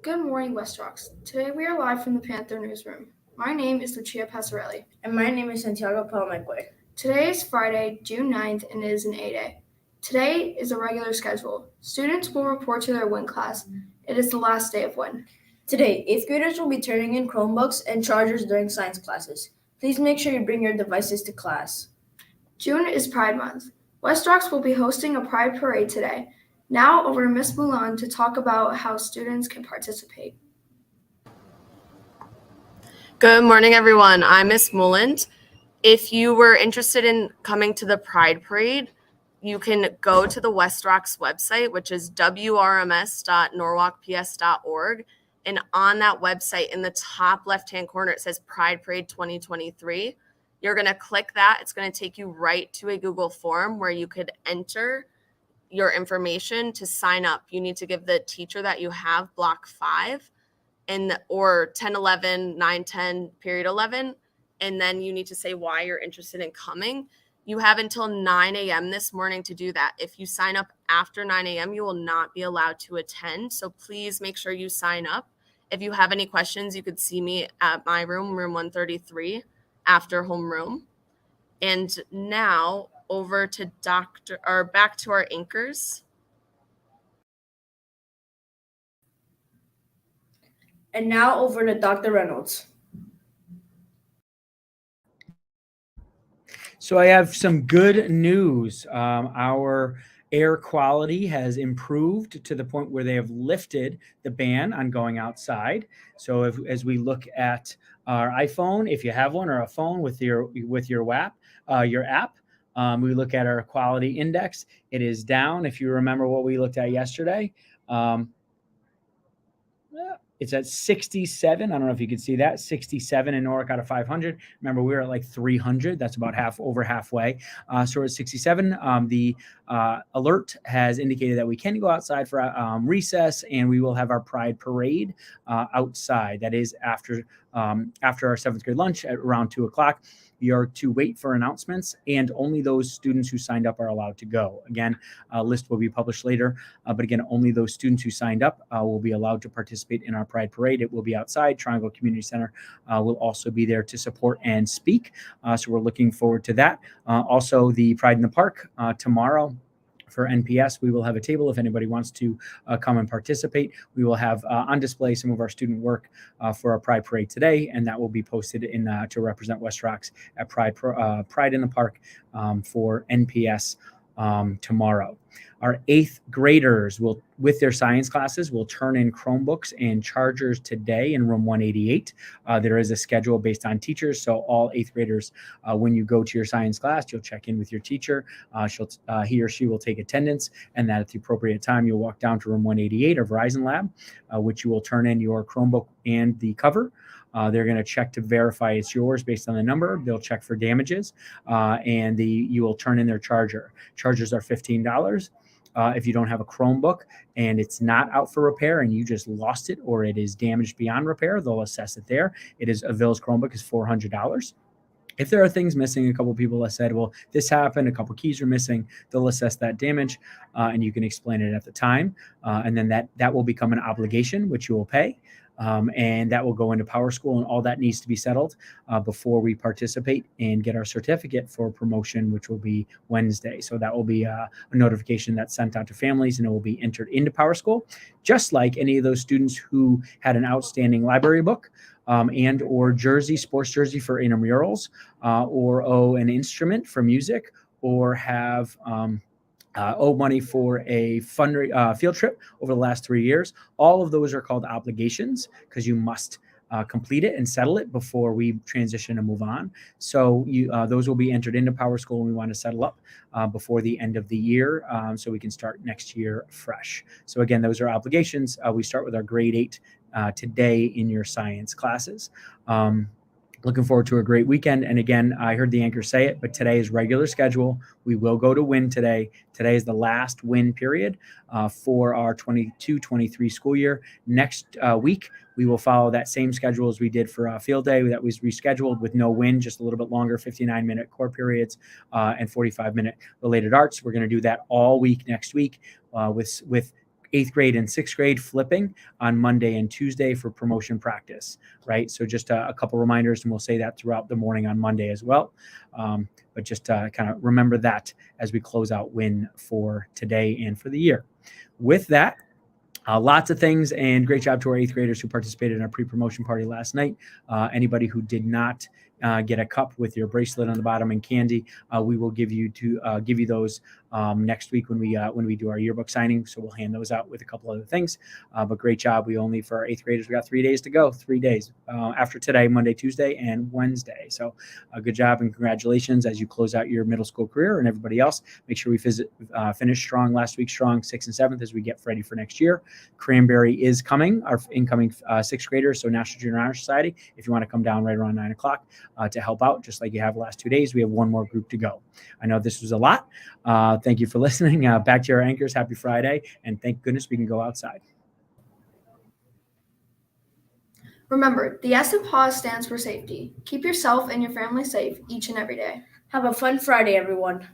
Good morning, West Rocks. Today we are live from the Panther newsroom. My name is Lucia Passarelli. And my name is Santiago Palomeque. Today is Friday, June 9th, and it is an A-Day. Today is a regular schedule. Students will report to their WIN class. It is the last day of WIN. Today, 8th graders will be turning in Chromebooks and chargers during science classes. Please make sure you bring your devices to class. June is Pride Month. West Rocks will be hosting a Pride Parade today. Now over to Ms. Mulan to talk about how students can participate. Good morning, everyone. I'm Ms. Muland. If you were interested in coming to the Pride Parade, you can go to the West Rocks website, which is wrms.norwalkps.org. And on that website, in the top left-hand corner, it says Pride Parade 2023. You're going to click that. It's going to take you right to a Google form where you could enter your information to sign up. You need to give the teacher that you have block 5 or 10, 11, 9, 10, period 11. And then you need to say why you're interested in coming. You have until 9 a.m. this morning to do that. If you sign up after 9 a.m., you will not be allowed to attend. So please make sure you sign up. If you have any questions, you could see me at my room 133 after homeroom. And now over to back to our anchors. And now over to Dr. Reynolds. So I have some good news. Our air quality has improved to the point where they have lifted the ban on going outside. So as we look at our iPhone, if you have one, or a phone with your app, we look at our quality index. It is down. If you remember what we looked at yesterday, it's at 67. I don't know if you can see that. 67 in Norwalk out of 500. Remember, we were at like 300. That's about over halfway. So we're at 67. The alert has indicated that we can go outside for recess, and we will have our Pride Parade outside. That is after our 7th grade lunch at around 2 o'clock. You are to wait for announcements, and only those students who signed up are allowed to go. Again, a list will be published later, but again, only those students who signed up will be allowed to participate in our Pride Parade. It will be outside. Triangle Community Center will also be there to support and speak. So we're looking forward to that. Also, the Pride in the Park tomorrow. For NPS, we will have a table if anybody wants to come and participate. We will have on display some of our student work for our Pride Parade today, and that will be posted to represent West Rocks at Pride in the Park for NPS tomorrow. Our 8th graders will, with their science classes, will turn in Chromebooks and chargers today in room 188. There is a schedule based on teachers, so all 8th graders, when you go to your science class, you'll check in with your teacher. He or she will take attendance, and that at the appropriate time, you'll walk down to room 188 or Verizon Lab, which you will turn in your Chromebook and the cover. They're going to check to verify it's yours based on the number. They'll check for damages, and you will turn in their charger. Chargers are $15. If you don't have a Chromebook and it's not out for repair and you just lost it or it is damaged beyond repair, they'll assess it there. A Vils Chromebook is $400. If there are things missing, a couple of people have said, well, this happened, a couple keys are missing, they'll assess that damage, and you can explain it at the time. And then that will become an obligation, which you will pay. And that will go into Power School, and all that needs to be settled before we participate and get our certificate for promotion, which will be Wednesday. So that will be a notification that's sent out to families, and it will be entered into Power School, just like any of those students who had an outstanding library book and or sports jersey for intramurals, or an instrument for music, or have owe money for a field trip over the last 3 years. All of those are called obligations because you must complete it and settle it before we transition and move on. So those will be entered into Power School, and we want to settle up before the end of the year so we can start next year fresh. So again, those are obligations. We start with our grade 8 today in your science classes. Looking forward to a great weekend. And again, I heard the anchor say it, but today is regular schedule. We will go to WIN today. Today is the last WIN period for our 22-23 school year. Next week, we will follow that same schedule as we did for field day that was rescheduled with no WIN, just a little bit longer, 59-minute core periods and 45-minute related arts. We're going to do that all week next week with 8th grade and 6th grade flipping on Monday and Tuesday for promotion practice, right? So just a couple reminders, and we'll say that throughout the morning on Monday as well. But just kind of remember that as we close out WIN for today and for the year. With that, lots of things, and great job to our 8th graders who participated in our pre-promotion party last night. Anybody who did not get a cup with your bracelet on the bottom and candy, we will give you those next week when we do our yearbook signing. So we'll hand those out with a couple other things. But great job. For our 8th graders, we got 3 days to go. 3 days after today, Monday, Tuesday, and Wednesday. So good job and congratulations as you close out your middle school career. And everybody else, make sure we finish strong last week, strong 6th and 7th as we get ready for next year. Cranberry is coming, our incoming 6th graders. So National Junior Honor Society, if you want to come down right around 9 o'clock to help out, just like you have the last 2 days, we have one more group to go. I know this was a lot. Thank you for listening. Back to your anchors. Happy Friday. And thank goodness we can go outside. Remember, the S in PAWS stands for safety. Keep yourself and your family safe each and every day. Have a fun Friday, everyone.